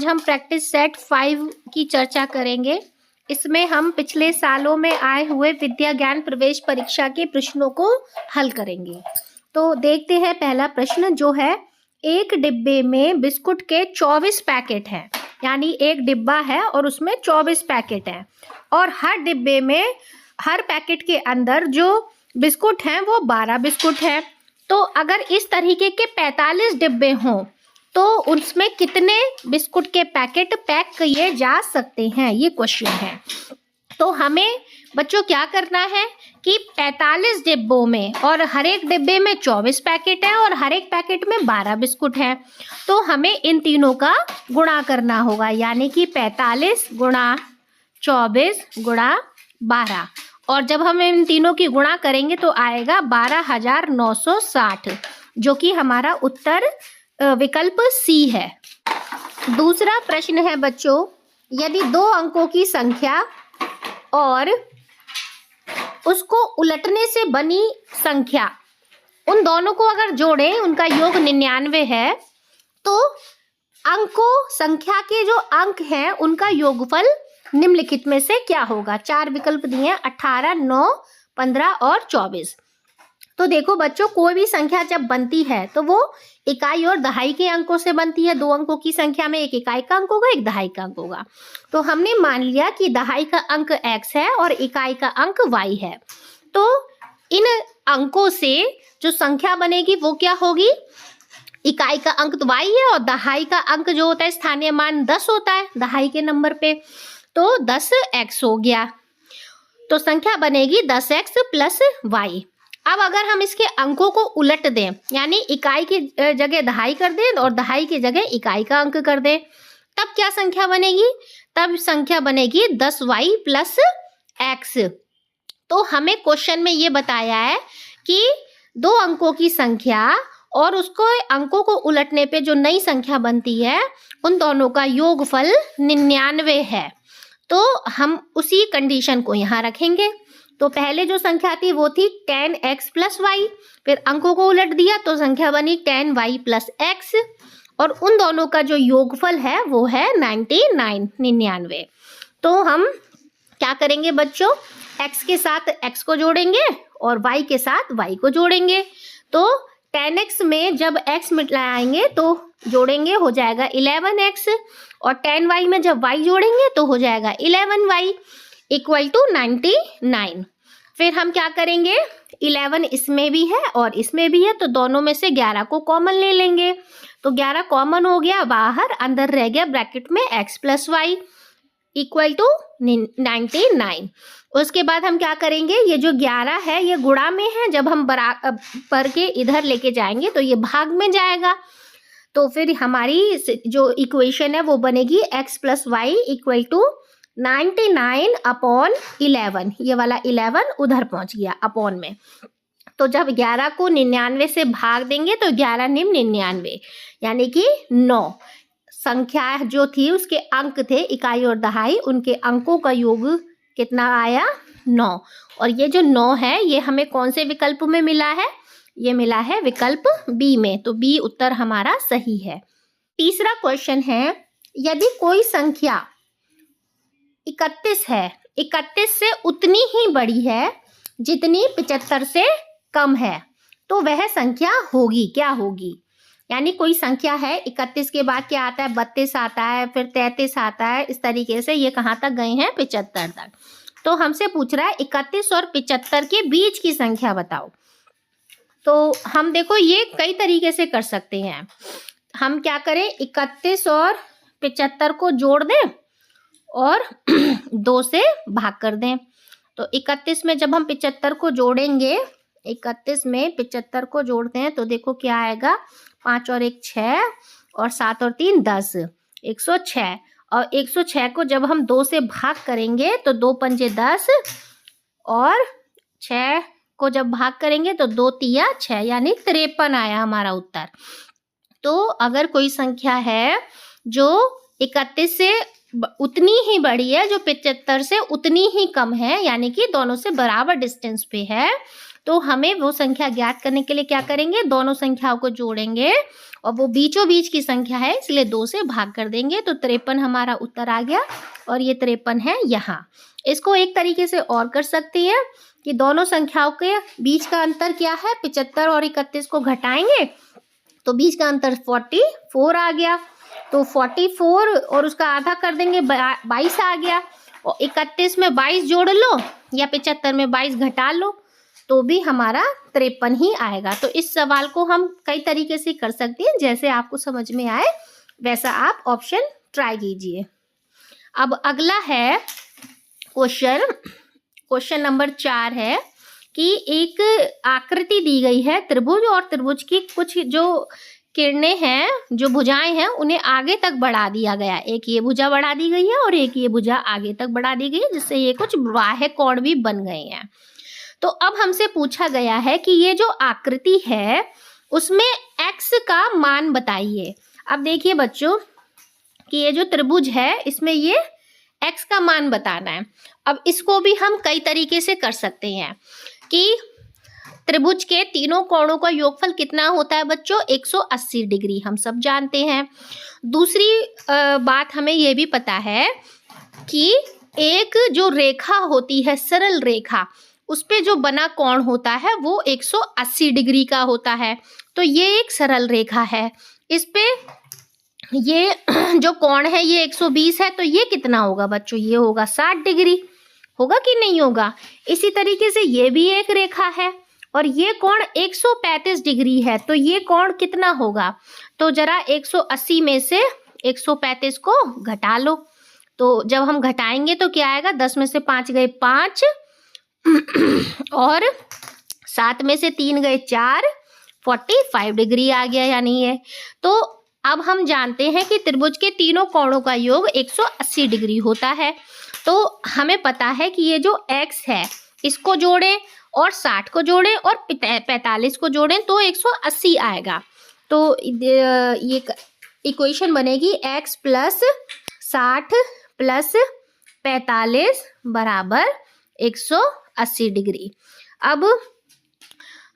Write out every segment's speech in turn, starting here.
आज हम practice set 5 की चर्चा करेंगे। इसमें हम पिछले सालों में आए हुए विद्या ज्ञान प्रवेश परीक्षा के प्रश्नों को हल करेंगे। तो देखते हैं पहला प्रश्न जो है, एक डिब्बे में बिस्कुट के 24 पैकेट हैं, यानी एक डिब्बा है और उसमें 24 पैकेट हैं और हर डिब्बे में हर पैकेट के अंदर जो बिस्कुट हैं वो 12 बिस्कुट हैं। तो अगर इस तरीके के 45 डिब्बे हों तो उसमें कितने बिस्कुट के पैकेट पैक किए जा सकते हैं, ये क्वेश्चन है। तो हमें बच्चों क्या करना है कि 45 डिब्बों में और हर एक डिब्बे में 24 पैकेट है और हर एक पैकेट में 12 बिस्कुट है। तो हमें इन तीनों का गुणा करना होगा, यानी कि 45 गुणा 24 गुणा 12, और जब हम इन तीनों की गुणा करेंगे तो आएगा 12,960, जो कि हमारा उत्तर विकल्प सी है। दूसरा प्रश्न है बच्चों, यदि 2 अंकों की संख्या और उसको उलटने से बनी संख्या, उन दोनों को अगर जोड़ें, उनका योग 99 है, तो अंकों संख्या के जो अंक हैं उनका योगफल निम्नलिखित में से क्या होगा। 4 विकल्प दिए हैं, 18, 9, 15 और 24। तो देखो बच्चों, कोई भी संख्या जब बनती है तो वो इकाई और दहाई के अंकों से बनती है। 2 अंकों की संख्या में एक इकाई का अंक होगा, एक दहाई का अंक होगा। तो हमने मान लिया कि दहाई का अंक x है और इकाई का अंक y है। तो इन अंकों से जो संख्या बनेगी वो क्या होगी, इकाई का अंक तो y है और दहाई का अंक जो होता है स्थानीय मान 10 होता है दहाई के नंबर पे, तो 10x हो गया। तो संख्या बनेगी 10x प्लस y। अब अगर हम इसके अंकों को उलट दें, यानी इकाई की जगह दहाई कर दें और दहाई की जगह इकाई का अंक कर दें, तब क्या संख्या बनेगी, तब संख्या बनेगी 10y प्लस x। तो हमें क्वेश्चन में ये बताया है कि 2 अंकों की संख्या और उसको अंकों को उलटने पे जो नई संख्या बनती है उन दोनों का योगफल 99 है। तो हम उसी कंडीशन को यहाँ रखेंगे। तो पहले जो संख्या थी वो थी 10x प्लस y, फिर अंकों को उलट दिया तो संख्या बनी 10y प्लस x, और उन दोनों का जो योगफल है वो है 99। तो हम क्या करेंगे बच्चों, x के साथ x को जोड़ेंगे और y के साथ y को जोड़ेंगे। तो 10x में जब x मिलाएंगे तो जोड़ेंगे हो जाएगा 11x, और 10y में जब y जोड़ेंगे तो हो जाएगा 11y इक्वल टू 99। फिर हम क्या करेंगे, 11 इसमें भी है और इसमें भी है, तो दोनों में से 11 को कॉमन ले लेंगे। तो 11 कॉमन हो गया बाहर, अंदर रह गया ब्रैकेट में x plus Y equal to 99। उसके बाद हम क्या करेंगे, ये जो 11 है ये गुणा में है, जब हम बराबर के इधर लेके जाएंगे तो ये भाग में जाएगा। तो फिर हमारी जो इक्वेशन है वो बनेगी x plus Y equal to 99 upon 11। ये वाला 11 उधर पहुंच गया अपॉन में। तो जब 11 को 99 से भाग देंगे तो 11 निम 99, यानी कि 9 संख्या जो थी उसके अंक थे इकाई और दहाई, उनके अंकों का योग कितना आया, 9। और ये जो 9 है ये हमें कौन से विकल्प में मिला है, ये मिला है विकल्प बी में। तो बी उत्तर हमारा सही है। तीसरा क्वेश्चन है, यदि कोई संख्या 31 है, 31 से उतनी ही बड़ी है जितनी 75 से कम है, तो वह संख्या होगी, क्या होगी। यानी कोई संख्या है, 31 के बाद क्या आता है, 32 आता है, फिर 33 आता है, इस तरीके से ये कहाँ तक गए हैं, 75 तक। तो हमसे पूछ रहा है 31 और 75 के बीच की संख्या बताओ। तो हम देखो ये कई तरीके से कर सकते हैं। हम क्या करें, 31 और 75 को जोड़ दें और 2 से भाग कर दें। तो 31 में जब हम 75 को जोड़ेंगे, 31 में 75 को जोड़ते हैं तो देखो क्या आएगा, 5 और 1 6 और 7 और 3 10, 106। और 106 को जब हम 2 से भाग करेंगे तो 2 पंजे 10 और 6 को जब भाग करेंगे तो 2 तिया 6, यानी 53 आया हमारा उत्तर। तो अगर कोई संख्या है जो 31 से उतनी ही बड़ी है, जो 75 से उतनी ही कम है, यानी कि दोनों से बराबर डिस्टेंस पे है, तो हमें वो संख्या ज्ञात करने के लिए क्या करेंगे, दोनों संख्याओं को जोड़ेंगे और वो बीचों बीच की संख्या है, इसलिए 2 से भाग कर देंगे तो 53 हमारा उत्तर आ गया और ये 53 है यहाँ। इसको एक तरीके से और कर सकती है कि दोनों संख्याओं के बीच का अंतर क्या है, 75 और 31 को घटाएंगे तो बीच का अंतर 44 आ गया। तो 44 और उसका आधा कर देंगे 22 आ गया, और 31 में 22 जोड़ लो या 75 में 22 घटा लो तो भी हमारा 53 ही आएगा। तो इस सवाल को हम कई तरीके से कर सकते हैं, जैसे आपको समझ में आए वैसा आप ऑप्शन ट्राई कीजिए। अब अगला है क्वेश्चन नंबर 4 है कि एक आकृति दी गई है त्रिभुज, और त्रिभुज की कुछ जो किरणें हैं, जो भुजाएं हैं, उन्हें आगे तक बढ़ा दिया गया। एक ये भुजा बढ़ा दी गई है और एक ये भुजा आगे तक बढ़ा दी गई है, जिससे ये कुछ बाह्य कोण भी बन गए हैं। तो अब हमसे पूछा गया है कि ये जो आकृति है उसमें x का मान बताइए। अब देखिए बच्चों कि ये जो त्रिभुज है इसमें ये x का मान बताना है। अब इसको भी हम कई तरीके से कर सकते हैं कि त्रिभुज के तीनों कोणों का योगफल कितना होता है बच्चों, 180 डिग्री, हम सब जानते हैं। दूसरी बात हमें ये भी पता है कि एक जो रेखा होती है, सरल रेखा, उस पे जो बना कोण होता है वो 180 डिग्री का होता है। तो ये एक सरल रेखा है, इस पे ये जो कोण है ये 120 है, तो ये कितना होगा बच्चों, ये होगा 60 डिग्री, होगा कि नहीं होगा। इसी तरीके से ये भी एक रेखा है और ये कोण 135 डिग्री है, तो ये कोण कितना होगा, तो जरा 180 में से 135 को घटा लो। तो जब हम घटाएंगे तो क्या आएगा, 10 में से 5 गए 5 और 7 में से 3 गए 4, 45 डिग्री आ गया यानी ये। तो अब हम जानते हैं कि त्रिभुज के तीनों कोणों का योग 180 डिग्री होता है। तो हमें पता है कि ये जो x है इसको जोड़ें और 60 को जोड़ें और 45 को जोड़ें तो 180 आएगा। तो ये इक्वेशन बनेगी x प्लस 60 प्लस 45 बराबर 180 डिग्री। अब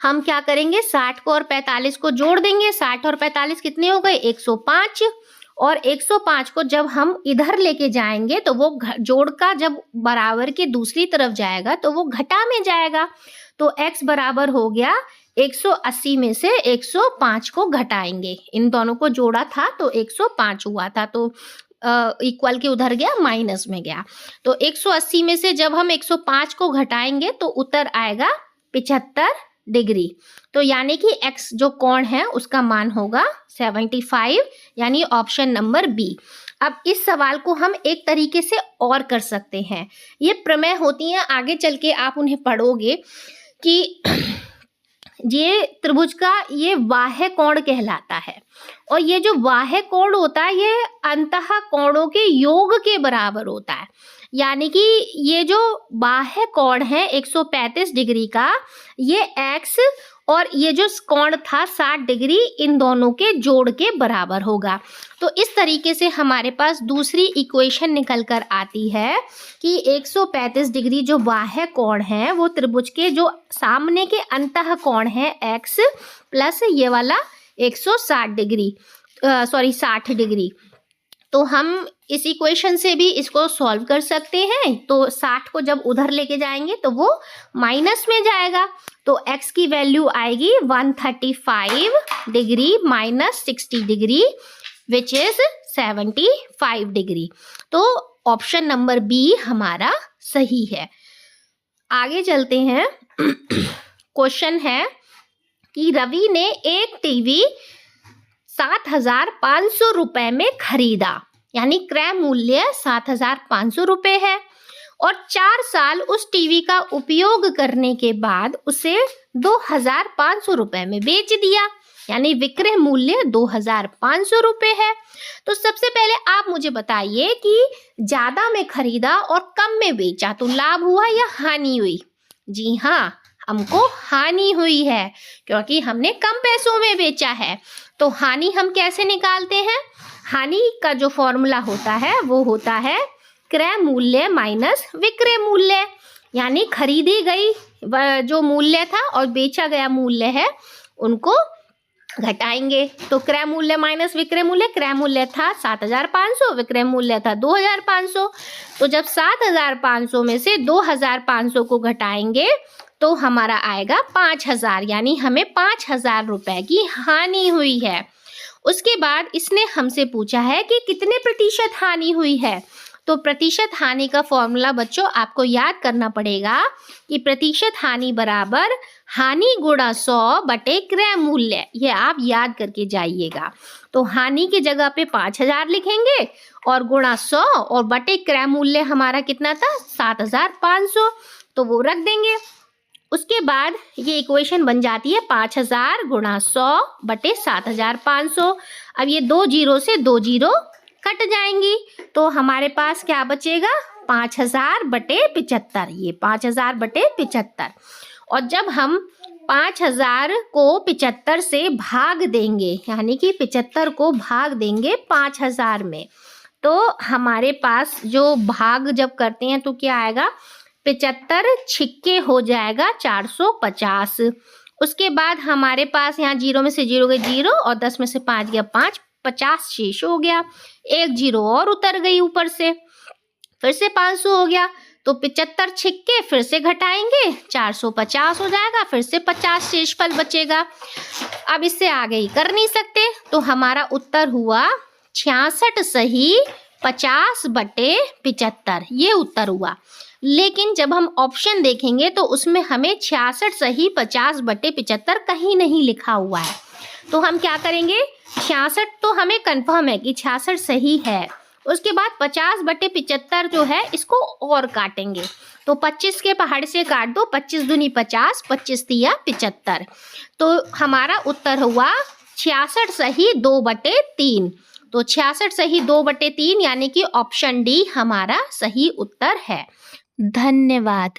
हम क्या करेंगे, 60 को और 45 को जोड़ देंगे। 60 और 45 कितने हो गए, 105, और 105 को जब हम इधर लेके जाएंगे तो वो जोड़ का जब बराबर के दूसरी तरफ जाएगा तो वो घटा में जाएगा। तो x बराबर हो गया 180 में से 105 को घटाएंगे, इन दोनों को जोड़ा था तो 105 हुआ था, तो इक्वल के उधर गया माइनस में गया। तो 180 में से जब हम 105 को घटाएंगे तो उत्तर आएगा 75 डिग्री। तो यानी कि x जो कोण है उसका मान होगा 75, यानी ऑप्शन नंबर बी। अब इस सवाल को हम एक तरीके से और कर सकते हैं, ये प्रमेय होती हैं, आगे चल के आप उन्हें पढ़ोगे कि ये त्रिभुज का ये बाह्य कोण कहलाता है, और ये जो बाह्य कोण होता है ये अंतः कोणों के योग के बराबर होता है। यानी कि ये जो बाह्य कोण है 135 डिग्री का, ये x और ये जो कोण था 60 डिग्री, इन दोनों के जोड़ के बराबर होगा। तो इस तरीके से हमारे पास दूसरी इक्वेशन निकल कर आती है कि 135 डिग्री जो बाह्य कोण है वो त्रिभुज के जो सामने के अंतः कोण है x प्लस ये वाला 160 डिग्री 60 डिग्री। तो हम इस इक्वेशन से भी इसको सॉल्व कर सकते हैं। तो 60 को जब उधर लेके जाएंगे तो वो माइनस में जाएगा, तो x की वैल्यू आएगी 135 degree minus 60 degree which is 75 degree. तो ऑप्शन नंबर बी हमारा सही है। आगे चलते हैं। क्वेश्चन है कि रवि ने एक टीवी 7,500 रुपए में खरीदा, यानी क्रय मूल्य 7,500 रुपए है, और 4 साल उस टीवी का उपयोग करने के बाद उसे 2,500 रुपए में बेच दिया, यानी विक्रय मूल्य 2,500 रुपए है। तो सबसे पहले आप मुझे बताइए कि ज्यादा में खरीदा और कम में बेचा तो लाभ हुआ या हानि हुई? जी हाँ, हमको हानि हुई है क्योंकि हमने कम पैसों में बेचा है। तो हानि हम कैसे निकालते हैं? हानि का जो फॉर्मूला होता है वो होता है क्रय मूल्य माइनस विक्रय मूल्य, यानी खरीदी गई जो मूल्य था और बेचा गया मूल्य है उनको घटाएंगे तो क्रय मूल्य माइनस विक्रय मूल्य, क्रय मूल्य था 7,500, विक्रय मूल्य था 2,500। तो जब 7,500 में से 2,500 को घटाएंगे तो हमारा आएगा 5,000, यानी हमें 5,000 रुपए की हानि हुई है। उसके बाद इसने हमसे पूछा है कि कितने प्रतिशत हानि हुई है। तो प्रतिशत हानि का फॉर्मूला बच्चों आपको याद करना पड़ेगा कि प्रतिशत हानि बराबर हानि गुणा 100 बटे क्रय मूल्य, ये आप याद करके जाइएगा। तो हानि की जगह पे 5,000 लिखेंगे और गुणा 100 और बटे क्रय मूल्य हमारा कितना था 7,500, तो वो रख देंगे। उसके बाद ये इक्वेशन बन जाती है 5,000 गुणा 100 बटे 7,500। अब ये 2 जीरो से 2 जीरो कट जाएंगी तो हमारे पास क्या बचेगा 5,000 बटे 75, ये 5,000 बटे 75। और जब हम 5,000 को 75 से भाग देंगे, यानी कि 75 को भाग देंगे 5,000 में, तो हमारे पास जो भाग जब करते हैं तो क्या आएगा 75 छिक्के हो जाएगा 450। उसके बाद हमारे पास यहाँ जीरो में से जीरो गए जीरो और 10 में से 5 गया 5, 50 शेष हो गया, एक जीरो और उतर गई ऊपर से, फिर से 500 हो गया। तो 75 छिक्के फिर से घटाएंगे 450 हो जाएगा, फिर से 50 शेषफल बचेगा। अब इससे आगे ही कर नहीं सकते तो हमारा उत्तर हुआ 66 सही 50 बटे 75, ये उत्तर हुआ। लेकिन जब हम ऑप्शन देखेंगे तो उसमें हमें 66 सही 50 बटे 75 कहीं नहीं लिखा हुआ है। तो हम क्या करेंगे 66 तो हमें कंफर्म है कि 66 सही है। उसके बाद 50 बटे 75 जो है इसको और काटेंगे तो 25 के पहाड़ से काट दो, 25 दूनी 50, 25 तिया 75। तो हमारा उत्तर हुआ 66 सही 2 बटे 3। तो 66 सही 2 बटे 3 यानी कि ऑप्शन डी हमारा सही उत्तर है। धन्यवाद।